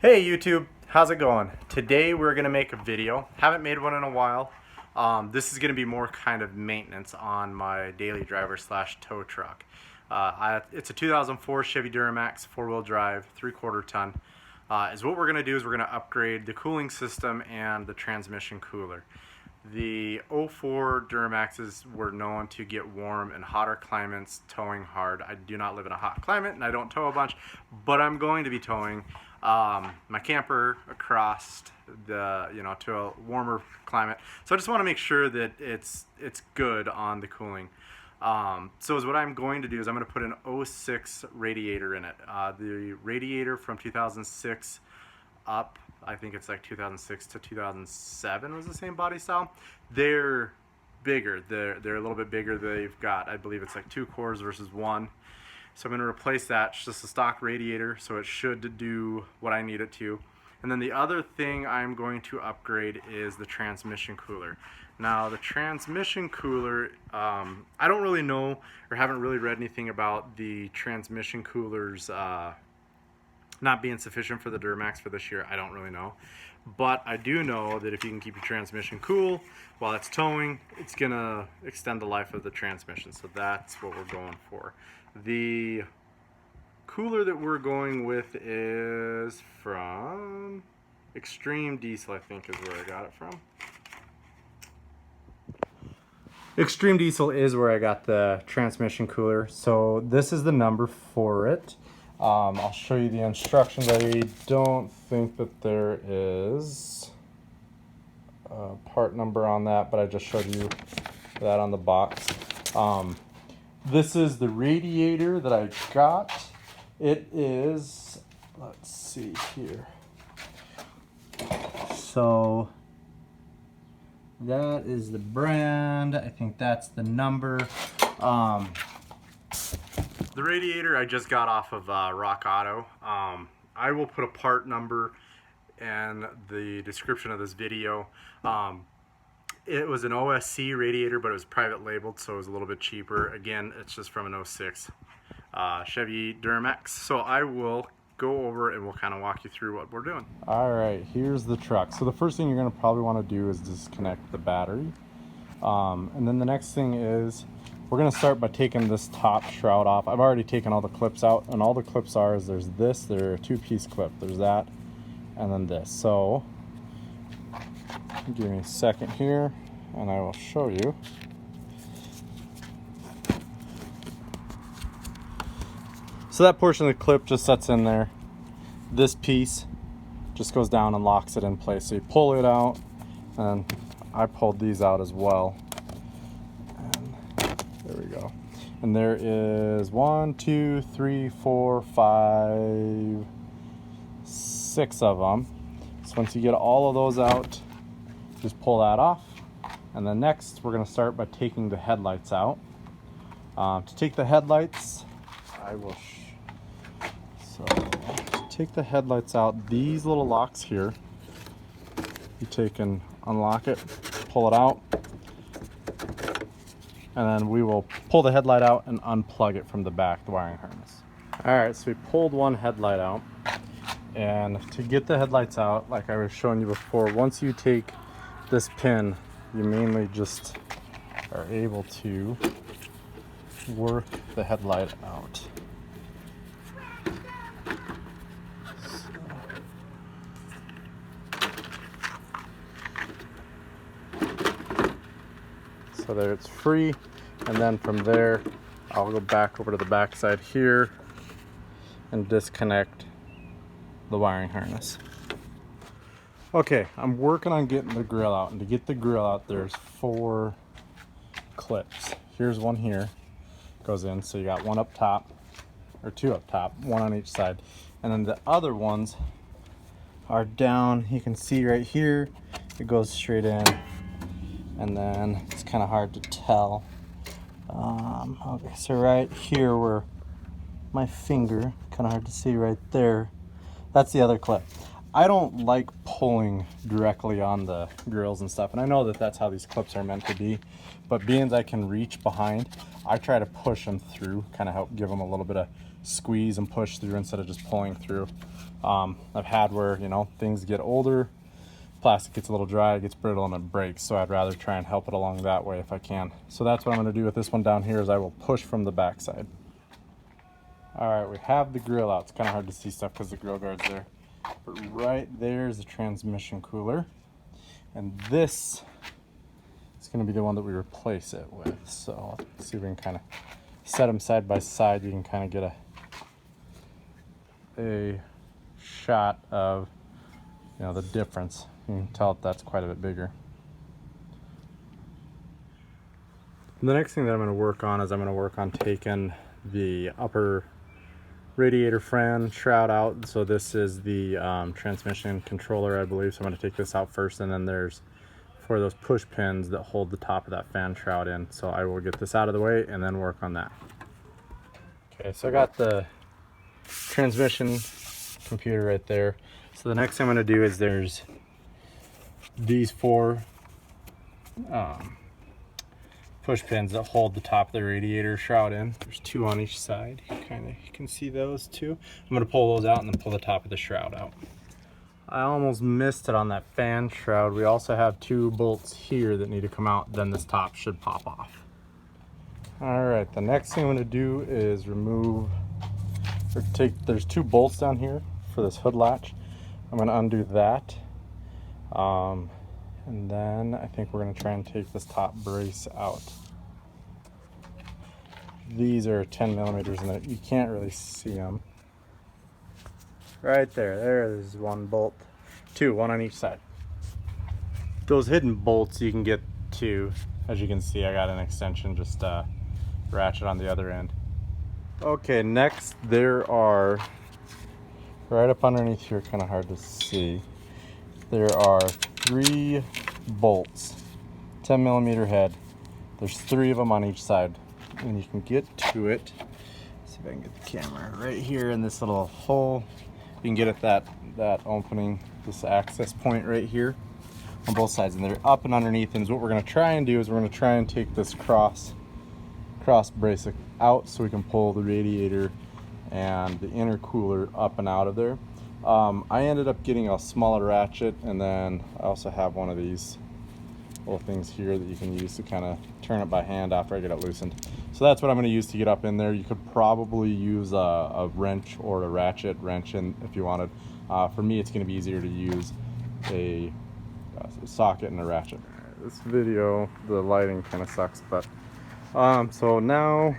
Hey YouTube, how's it going? Today we're going to make a video. Haven't made one in a while. This is going to be more kind of maintenance on my daily driver slash tow truck. It's a 2004 Chevy Duramax 4-wheel drive, 3/4 ton. Is what we're going to do is we're going to upgrade the cooling system and the transmission cooler. The 04 Duramaxes were known to get warm in hotter climates, towing hard. I do not live in a hot climate and I don't tow a bunch, but I'm going to be towing my camper across to a warmer climate. So I just want to make sure that it's good on the cooling. So what I'm going to do is I'm going to put an 06 radiator in it. The radiator from 2006 up, I think it's like 2006 to 2007 was the same body style. They're bigger. They're a little bit bigger. They've got, I believe it's like 2 cores versus 1. So I'm going to replace that. It's just a stock radiator, so it should do what I need it to. And then the other thing I'm going to upgrade is the transmission cooler. Now the transmission cooler, I don't really know or haven't really read anything about the transmission coolers not being sufficient for the Duramax for this year. I don't really know. But I do know that if you can keep your transmission cool while it's towing, it's going to extend the life of the transmission. So that's what we're going for. The cooler that we're going with is from Extreme Diesel, I think is where I got it from. Extreme Diesel is where I got the transmission cooler. So this is the number for it. I'll show you the instructions. I don't think that there is a part number on that, but I just showed you that on the box. This is the radiator that I got. It is, let's see here. So that is the brand. I think that's the number. The radiator I just got off of Rock Auto. I will put a part number in the description of this video. It was an OSC radiator, but it was private labeled, so it was a little bit cheaper. Again, it's just from an 06 Chevy Duramax. So I will go over and we'll kind of walk you through what we're doing. All right, here's the truck. So the first thing you're going to probably want to do is disconnect the battery. And then the next thing is we're going to start by taking this top shroud off. I've already taken all the clips out, and all the clips are is there's this, they're a 2-piece clip. There's that, and then this. So give me a second here, and I will show you. So that portion of the clip just sets in there. This piece just goes down and locks it in place. So you pull it out, and I pulled these out as well. There we go. And there is 1, 2, 3, 4, 5, 6 of them. So once you get all of those out, just pull that off. And then next, we're going to start by taking the headlights out. To take the headlights, I will. So to take the headlights out, these little locks here, you take and unlock it, pull it out. And then we will pull the headlight out and unplug it from the back, the wiring harness. All right, so we pulled one headlight out. And to get the headlights out, like I was showing you before, once you take this pin, you mainly just are able to work the headlight out. So there it's free, and then from there I'll go back over to the back side here and disconnect the wiring harness. Okay, I'm working on getting the grill out, and to get the grill out there's 4 clips. Here's one here, goes in, so you got one up top, or 2 up top, one on each side, and then the other ones are down. You can see right here it goes straight in, and then it's kind of hard to tell. Okay, so right here where my finger, kind of hard to see right there, that's the other clip. I don't like pulling directly on the grills and stuff, and I know that that's how these clips are meant to be, but being as I can reach behind, I try to push them through, kind of help give them a little bit of squeeze and push through instead of just pulling through. I've had where, you know, things get older, plastic gets a little dry, it gets brittle, and it breaks, so I'd rather try and help it along that way if I can. So that's what I'm going to do with this one down here, is I will push from the backside. Alright, we have the grill out. It's kind of hard to see stuff because the grill guard's there. But right there is the transmission cooler. And this is going to be the one that we replace it with. So let's see if we can kind of set them side by side. You can kind of get a shot of, you know, the difference. You can tell that's quite a bit bigger. And the next thing that I'm going to work on is I'm going to work on taking the upper radiator fan shroud out. So this is the transmission controller, I believe. So I'm going to take this out first, and then there's for those push pins that hold the top of that fan shroud in. So I will get this out of the way and then work on that. Okay, so I got the transmission computer right there. So the next thing I'm going to do is there's these 4 push pins that hold the top of the radiator shroud in. There's 2 on each side. You can see those 2. I'm going to pull those out and then pull the top of the shroud out. I almost missed it on that fan shroud. We also have 2 bolts here that need to come out, then this top should pop off. Alright, the next thing I'm going to do is remove, or there's 2 bolts down here for this hood latch. I'm going to undo that. And then I think we're going to try and take this top brace out. These are 10 millimeters and you can't really see them. Right there, there's 1 bolt. 2, 1 on each side. Those hidden bolts you can get to, as you can see, I got an extension, just ratchet on the other end. Okay, next there are, right up underneath here, kind of hard to see, there are 3 bolts, 10 millimeter head. There's 3 of them on each side, and you can get to it. Let's see if I can get the camera right here in this little hole. You can get at that opening, this access point right here on both sides, and they're up and underneath. And what we're going to try and do is we're going to try and take this cross brace out so we can pull the radiator and the intercooler up and out of there. I ended up getting a smaller ratchet, and then I also have one of these little things here that you can use to kind of turn it by hand after I get it loosened. So that's what I'm going to use to get up in there. You could probably use a wrench or a ratchet wrench in if you wanted. For me, it's going to be easier to use a socket and a ratchet. This video, the lighting kind of sucks, but so now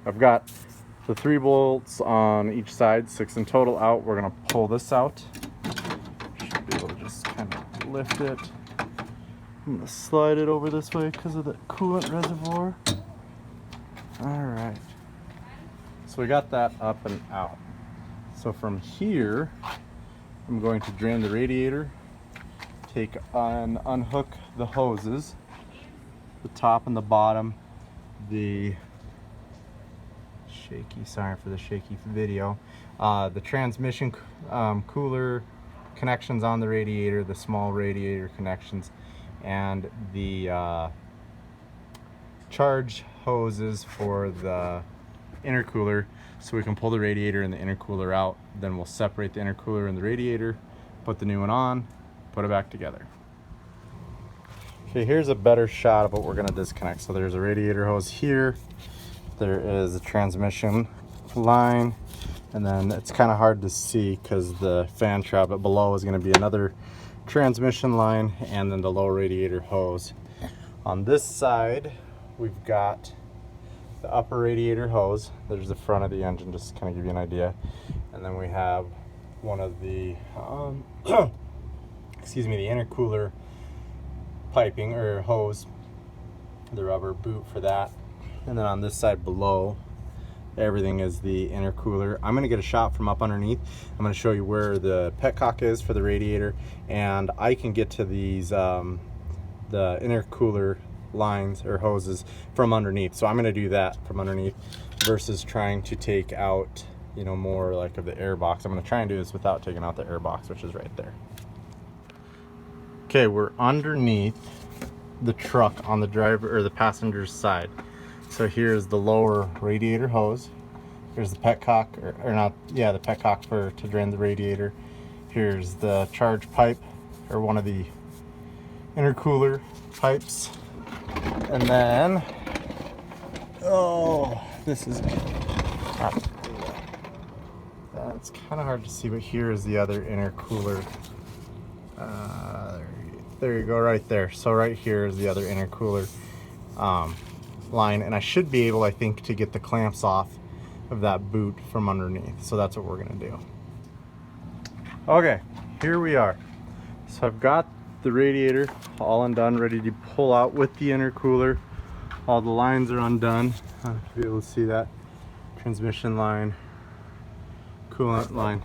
I've got the 3 bolts on each side, 6 in total out. We're going to pull this out. Should be able to just kind of lift it. I'm going to slide it over this way because of the coolant reservoir. Alright. So we got that up and out. So from here, I'm going to drain the radiator, take and unhook the hoses, the top and the bottom, the sorry for the shaky video, the transmission cooler connections on the radiator, the small radiator connections, and the charge hoses for the intercooler, so we can pull the radiator and the intercooler out. Then we'll separate the intercooler and the radiator, put the new one on, put it back together. Okay, here's a better shot of what we're going to disconnect. So there's a radiator hose here, there is a transmission line, and then it's kind of hard to see because the fan shroud, but below is going to be another transmission line, and then the low radiator hose. On this side we've got the upper radiator hose. There's the front of the engine, just to kind of give you an idea. And then we have one of the excuse me, the intercooler piping or hose, the rubber boot for that. And then on this side below, everything is the intercooler. I'm going to get a shot from up underneath. I'm going to show you where the petcock is for the radiator, and I can get to these the intercooler lines or hoses from underneath. So I'm going to do that from underneath versus trying to take out, you know, more like of the air box. I'm going to try and do this without taking out the air box, which is right there. Okay, we're underneath the truck on the driver or the passenger's side. So here's the lower radiator hose Here's the petcock, or not, yeah, the petcock to drain the radiator. Here's the charge pipe, or one of the intercooler pipes. And then, oh, this is, that's kind of hard to see, but here is the other intercooler. There you go, right there. So right here is the other intercooler line, and I should be able, I think, to get the clamps off of that boot from underneath. So that's what we're gonna do. Okay, here we are. So I've got the radiator all undone, ready to pull out with the intercooler. All the lines are undone. I don't know if you'll be able to see that. Transmission line, coolant line.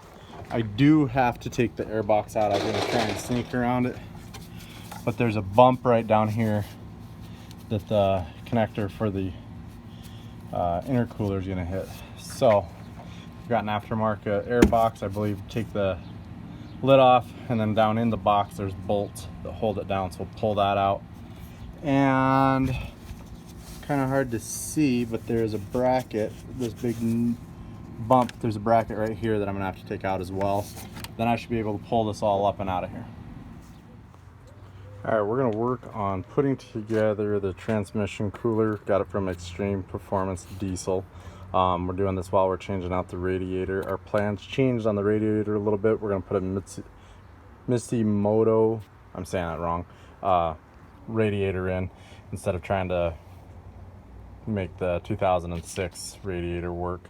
I do have to take the air box out. I'm gonna try and sneak around it, but there's a bump right down here that the connector for the intercooler is gonna hit. So I've got an aftermarket air box, I believe. Take the lid off, and then down in the box there's bolts that hold it down, so we'll pull that out. And kind of hard to see, but there's a bracket, this big bump, there's a bracket right here that I'm gonna have to take out as well. Then I should be able to pull this all up and out of here. All right, we're gonna work on putting together the transmission cooler. Got it from Extreme Performance Diesel. We're doing this while we're changing out the radiator. Our plans changed on the radiator a little bit. We're gonna put a Mitsimoto, I'm saying that wrong, radiator in instead of trying to make the 2006 radiator work.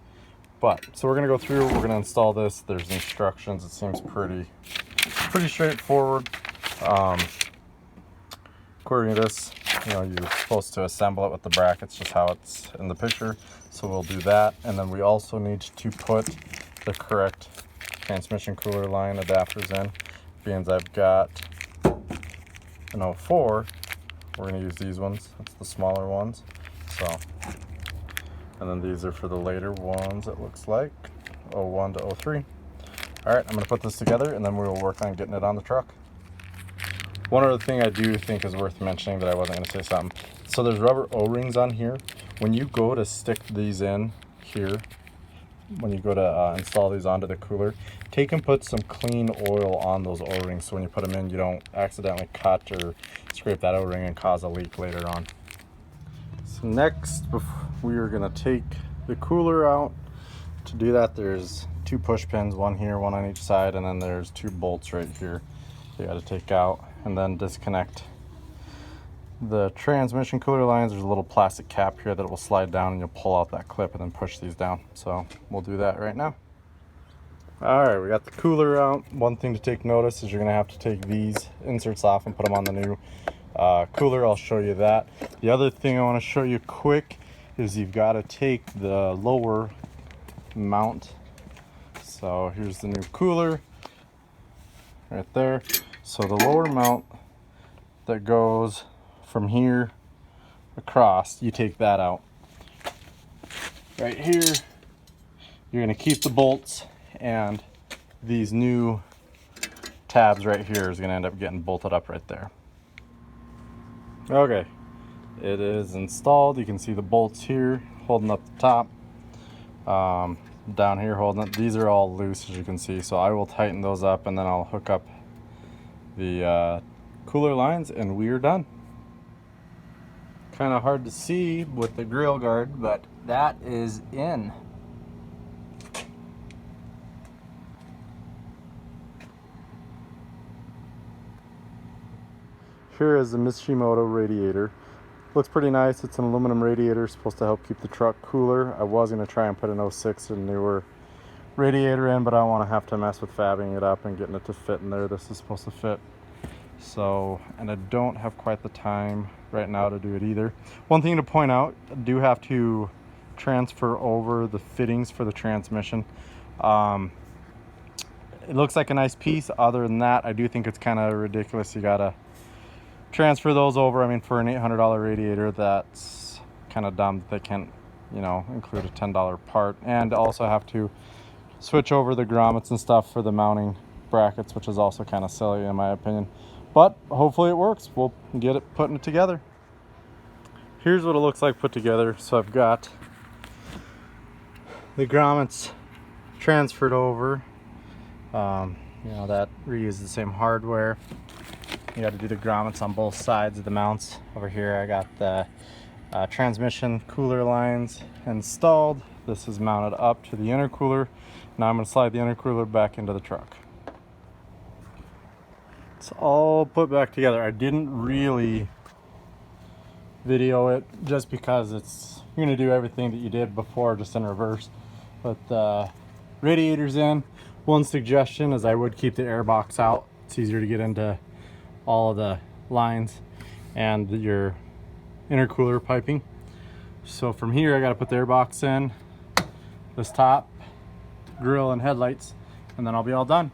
So we're gonna go through, we're gonna install this. There's instructions. It seems pretty straightforward. According to this, you're supposed to assemble it with the brackets, just how it's in the picture. So we'll do that, and then we also need to put the correct transmission cooler line adapters in. Being I've got an 04, we're gonna use these ones. That's the smaller ones. So, and then these are for the later ones, it looks like, 01 to 03. All right, I'm gonna put this together, and then we will work on getting it on the truck. One other thing I do think is worth mentioning that I wasn't gonna say something. So there's rubber O-rings on here. When you go to stick these in here, when you go to install these onto the cooler, take and put some clean oil on those O-rings, so when you put them in, you don't accidentally cut or scrape that O-ring and cause a leak later on. So next, we are gonna take the cooler out. To do that, there's 2 push pins, one here, one on each side, and then there's 2 bolts right here you got to take out, and then disconnect the transmission cooler lines. There's a little plastic cap here that will slide down, and you'll pull out that clip and then push these down. So we'll do that right now. All right, we got the cooler out. One thing to take notice is you're gonna have to take these inserts off and put them on the new cooler. I'll show you that. The other thing I want to show you quick is you've got to take the lower mount. So here's the new cooler right there. So the lower mount that goes from here across, you take that out. Right here, you're gonna keep the bolts, and these new tabs right here is gonna end up getting bolted up right there. Okay, it is installed. You can see the bolts here holding up the top. Down here holding it. These are all loose, as you can see, so I will tighten those up, and then I'll hook up the cooler lines, and we are done. Kind of hard to see with the grill guard, but that is in. Here is the Mitsimoto radiator. Looks pretty nice. It's an aluminum radiator, supposed to help keep the truck cooler. I was going to try and put an 06 and newer radiator in, but I don't want to have to mess with fabbing it up and getting it to fit in there. This is supposed to fit. So, and I don't have quite the time right now to do it either. One thing to point out, I do have to transfer over the fittings for the transmission. It looks like a nice piece. Other than that, I do think it's kind of ridiculous. You gotta transfer those over. I mean, for an $800 radiator, that's kind of dumb that they can't, include a $10 part. And also have to switch over the grommets and stuff for the mounting brackets, which is also kind of silly in my opinion. But hopefully it works. We'll get it putting it together. Here's what it looks like put together. So I've got the grommets transferred over. You know, that reuses the same hardware. You got to do the grommets on both sides of the mounts. Over here I got the transmission cooler lines installed. This is mounted up to the intercooler. Now I'm going to slide the intercooler back into the truck. It's all put back together. I didn't really video it just because you're going to do everything that you did before just in reverse. But the radiator's in. One suggestion is I would keep the air box out. It's easier to get into all of the lines and your intercooler piping. So from here I got to put the air box in, this top, grill and headlights, and then I'll be all done.